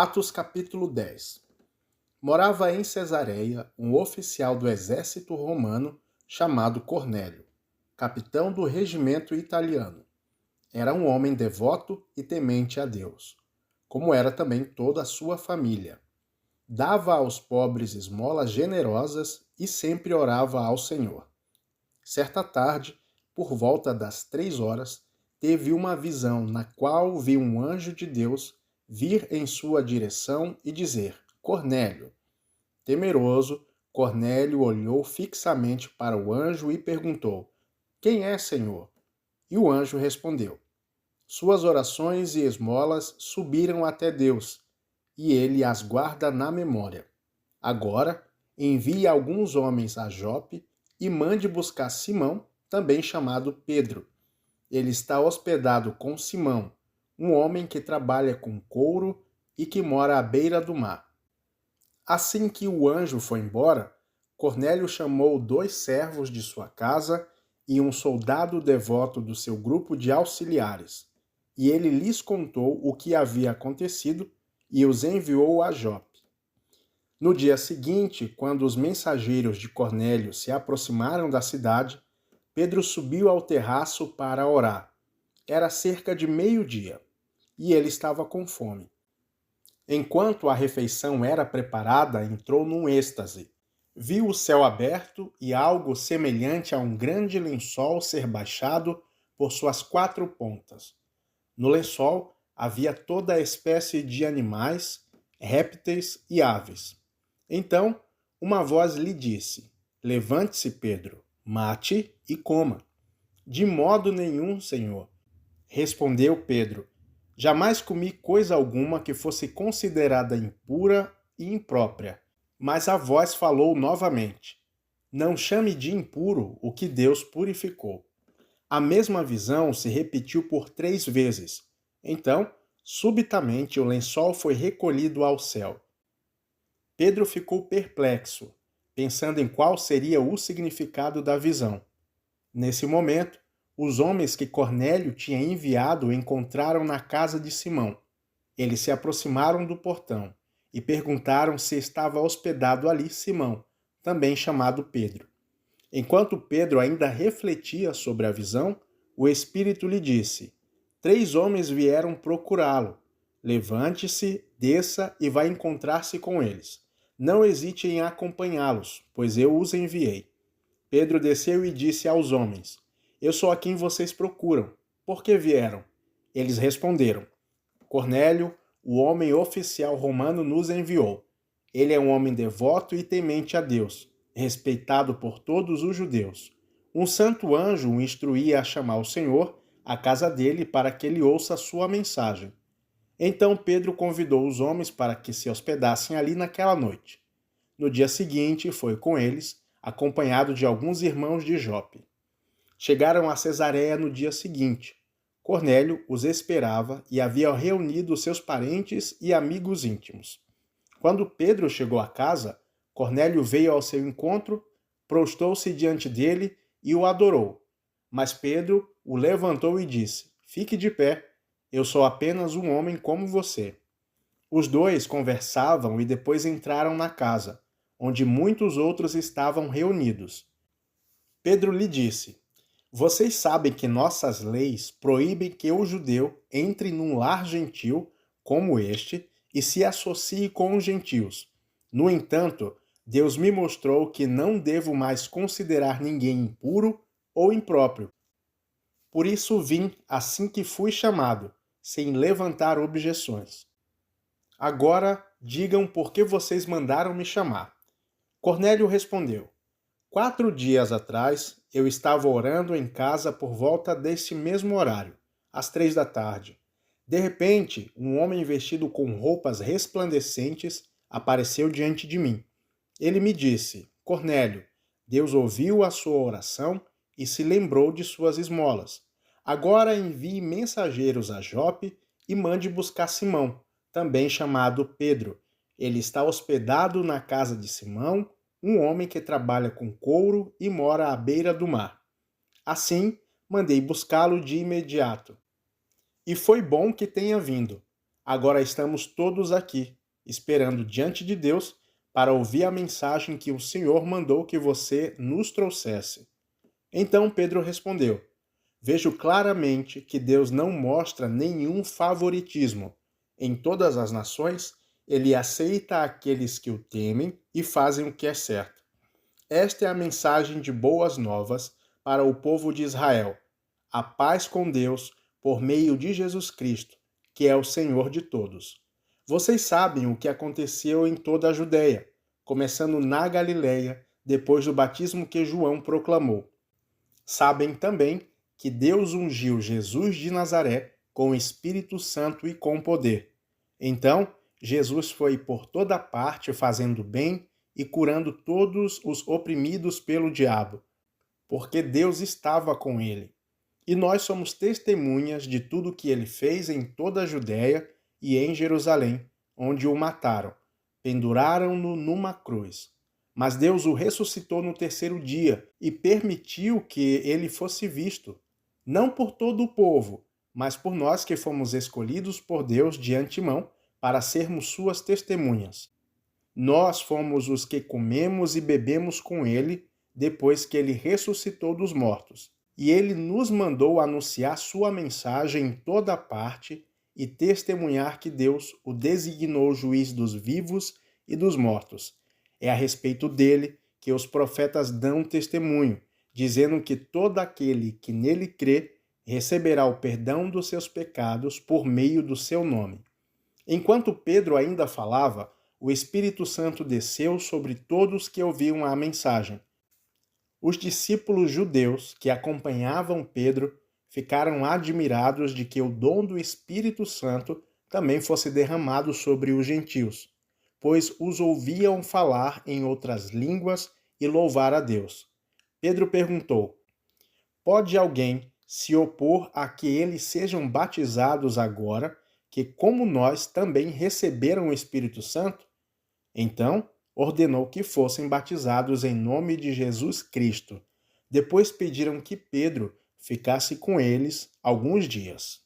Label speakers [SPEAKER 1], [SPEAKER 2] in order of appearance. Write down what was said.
[SPEAKER 1] Atos capítulo 10. Morava em Cesareia um oficial do exército romano chamado Cornélio, capitão do regimento italiano. Era um homem devoto e temente a Deus, como era também toda a sua família. Dava aos pobres esmolas generosas e sempre orava ao Senhor. Certa tarde, por volta das 3 horas, teve uma visão na qual viu um anjo de Deus vir em sua direção e dizer: Cornélio. Temeroso, Cornélio olhou fixamente para o anjo e perguntou: Quem é, Senhor? E o anjo respondeu: Suas orações e esmolas subiram até Deus, e ele as guarda na memória. Agora, envie alguns homens a Jope e mande buscar Simão, também chamado Pedro. Ele está hospedado com Simão, um homem que trabalha com couro e que mora à beira do mar. Assim que o anjo foi embora, Cornélio chamou 2 servos de sua casa e um soldado devoto do seu grupo de auxiliares, e ele lhes contou o que havia acontecido e os enviou a Jope. No dia seguinte, quando os mensageiros de Cornélio se aproximaram da cidade, Pedro subiu ao terraço para orar. Era cerca de 12:00, e ele estava com fome. Enquanto a refeição era preparada, entrou num êxtase. Viu o céu aberto e algo semelhante a um grande lençol ser baixado por suas 4 pontas. No lençol havia toda a espécie de animais, répteis e aves. Então, uma voz lhe disse: Levante-se, Pedro, mate e coma. De modo nenhum, Senhor, respondeu Pedro. Jamais comi coisa alguma que fosse considerada impura e imprópria. Mas a voz falou novamente: Não chame de impuro o que Deus purificou. A mesma visão se repetiu por 3 vezes. Então, subitamente, o lençol foi recolhido ao céu. Pedro ficou perplexo, pensando em qual seria o significado da visão. Nesse momento, os homens que Cornélio tinha enviado o encontraram na casa de Simão. Eles se aproximaram do portão e perguntaram se estava hospedado ali Simão, também chamado Pedro. Enquanto Pedro ainda refletia sobre a visão, o Espírito lhe disse: 3 homens vieram procurá-lo. Levante-se, desça e vai encontrar-se com eles. Não hesite em acompanhá-los, pois eu os enviei. Pedro desceu e disse aos homens: Eu sou a quem vocês procuram. Por que vieram? Eles responderam: Cornélio, o homem oficial romano, nos enviou. Ele é um homem devoto e temente a Deus, respeitado por todos os judeus. Um santo anjo o instruía a chamar o Senhor à casa dele para que ele ouça a sua mensagem. Então Pedro convidou os homens para que se hospedassem ali naquela noite. No dia seguinte, foi com eles, acompanhado de alguns irmãos de Jope. Chegaram a Cesareia no dia seguinte. Cornélio os esperava e havia reunido seus parentes e amigos íntimos. Quando Pedro chegou à casa, Cornélio veio ao seu encontro, prostou-se diante dele e o adorou. Mas Pedro o levantou e disse: Fique de pé, eu sou apenas um homem como você. Os 2 conversavam e depois entraram na casa, onde muitos outros estavam reunidos. Pedro lhe disse: Vocês sabem que nossas leis proíbem que o judeu entre num lar gentil como este e se associe com os gentios. No entanto, Deus me mostrou que não devo mais considerar ninguém impuro ou impróprio. Por isso vim assim que fui chamado, sem levantar objeções. Agora digam por que vocês mandaram me chamar. Cornélio respondeu: 4 dias atrás eu estava orando em casa por volta deste mesmo horário, às 3 da tarde. De repente, um homem vestido com roupas resplandecentes apareceu diante de mim. Ele me disse: Cornélio, Deus ouviu a sua oração e se lembrou de suas esmolas. Agora envie mensageiros a Jope e mande buscar Simão, também chamado Pedro. Ele está hospedado na casa de Simão, um homem que trabalha com couro e mora à beira do mar. Assim, mandei buscá-lo de imediato. E foi bom que tenha vindo. Agora estamos todos aqui, esperando diante de Deus para ouvir a mensagem que o Senhor mandou que você nos trouxesse. Então Pedro respondeu: Vejo claramente que Deus não mostra nenhum favoritismo. Em todas as nações, ele aceita aqueles que o temem e fazem o que é certo. Esta é a mensagem de boas novas para o povo de Israel. A paz com Deus por meio de Jesus Cristo, que é o Senhor de todos. Vocês sabem o que aconteceu em toda a Judéia, começando na Galileia, depois do batismo que João proclamou. Sabem também que Deus ungiu Jesus de Nazaré com o Espírito Santo e com poder. Então, Jesus foi por toda parte fazendo bem e curando todos os oprimidos pelo diabo, porque Deus estava com ele. E nós somos testemunhas de tudo que ele fez em toda a Judéia e em Jerusalém, onde o mataram. Penduraram-no numa cruz. Mas Deus o ressuscitou no terceiro dia e permitiu que ele fosse visto, não por todo o povo, mas por nós que fomos escolhidos por Deus de antemão para sermos suas testemunhas. Nós fomos os que comemos e bebemos com ele depois que ele ressuscitou dos mortos. E ele nos mandou anunciar sua mensagem em toda parte e testemunhar que Deus o designou juiz dos vivos e dos mortos. É a respeito dele que os profetas dão testemunho, dizendo que todo aquele que nele crê receberá o perdão dos seus pecados por meio do seu nome. Enquanto Pedro ainda falava, o Espírito Santo desceu sobre todos que ouviam a mensagem. Os discípulos judeus que acompanhavam Pedro ficaram admirados de que o dom do Espírito Santo também fosse derramado sobre os gentios, pois os ouviam falar em outras línguas e louvar a Deus. Pedro perguntou: Pode alguém se opor a que eles sejam batizados agora, que como nós também receberam o Espírito Santo? Então, ordenou que fossem batizados em nome de Jesus Cristo. Depois pediram que Pedro ficasse com eles alguns dias.